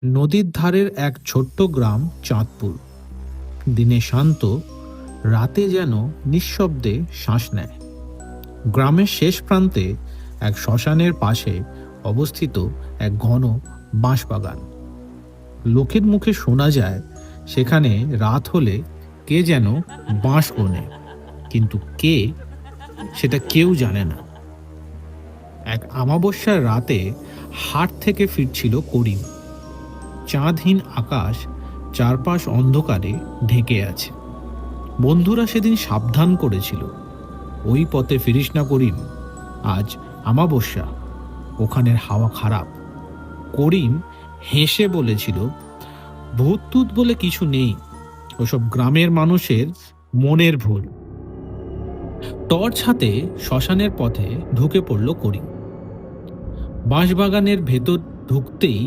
নদীর ধারের এক ছোট্ট গ্রাম চাঁদপুর। দিনে শান্ত, রাতে যেন নিঃশব্দে শ্বাস নেয়। গ্রামের শেষ প্রান্তে এক শ্মশানের পাশে অবস্থিত এক ঘন বাঁশবাগান। লোকের মুখে শোনা যায় সেখানে রাত হলে কে যেন বাঁশ গোনে, কিন্তু কে সেটা কেউ জানে না। এক অমাবস্যার রাতে হাট থেকে ফিরছিল করিম। চাঁদহীন আকাশ, চারপাশ অন্ধকারে ঢেকে আছে। বন্ধুরা সেদিন সাবধান করেছিল, ওই পথে ফিরিস না করিম, আজ অমাবস্যা, ওখানের হাওয়া খারাপ। করিম হেসে বলেছিল, ভূত টুত বলে কিছু নেই, ওসব গ্রামের মানুষের মনের ভুল। টর্চ হাতে শ্মশানের পথে ঢুকে পড়ল করিম। বাঁশবাগানের ভেতর ঢুকতেই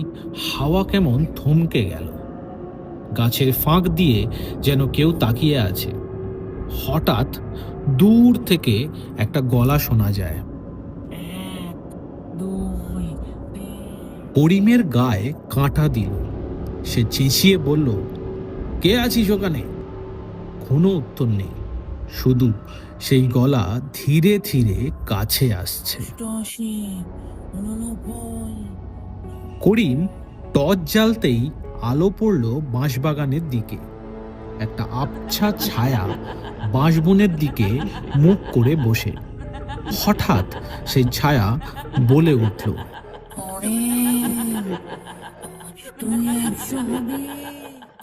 হাওয়া কেমন থমকে গেল। গাছের ফাঁক দিয়ে যেন কেউ তাকিয়ে আছে। হঠাৎ দূর থেকে একটা গলা শোনা যায়। করিমের গায়ে কাঁটা দিল। সে চেঁচিয়ে বলল, কে আছিস ওখানে? কোনো উত্তর নেই, শুধু সেই গলা ধীরে ধীরে কাছে আসছে। করিম টর্চ জ্বালতেই আলো পড়ল বাঁশবাগানের দিকে। একটা আবছা ছায়া বাঁশবনের দিকে মুখ করে বসে। হঠাৎ সেই ছায়া বলে উঠল,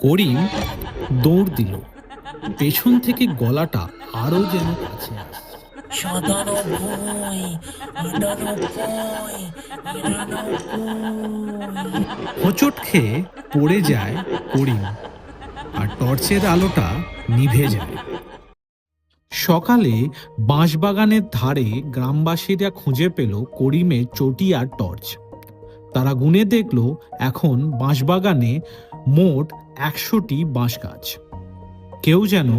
করিম দৌড় দিল। পেছন থেকে গলাটা আরো যেন কাছে আসছে। হোঁচট খেয়ে পড়ে যায় করিম, আর টর্চের আলোটা নিভে যায়। সকালে বাঁশবাগানের ধারে গ্রামবাসীরা খুঁজে পেল করিমের চটি আর টর্চ। তারা গুনে দেখল এখন বাঁশবাগানে মোট 100টি বাঁশ গাছ। কেউ যেন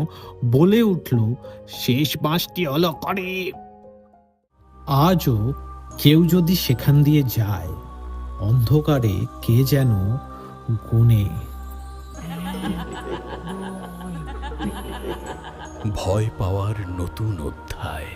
বলে উঠল, শেষ বাঁশটি হলো করিম। আজও কেউ যদি সেখান দিয়ে যায়, অন্ধকারে কে যেন গুনে। ভয় পাওয়ার নতুন অধ্যায়।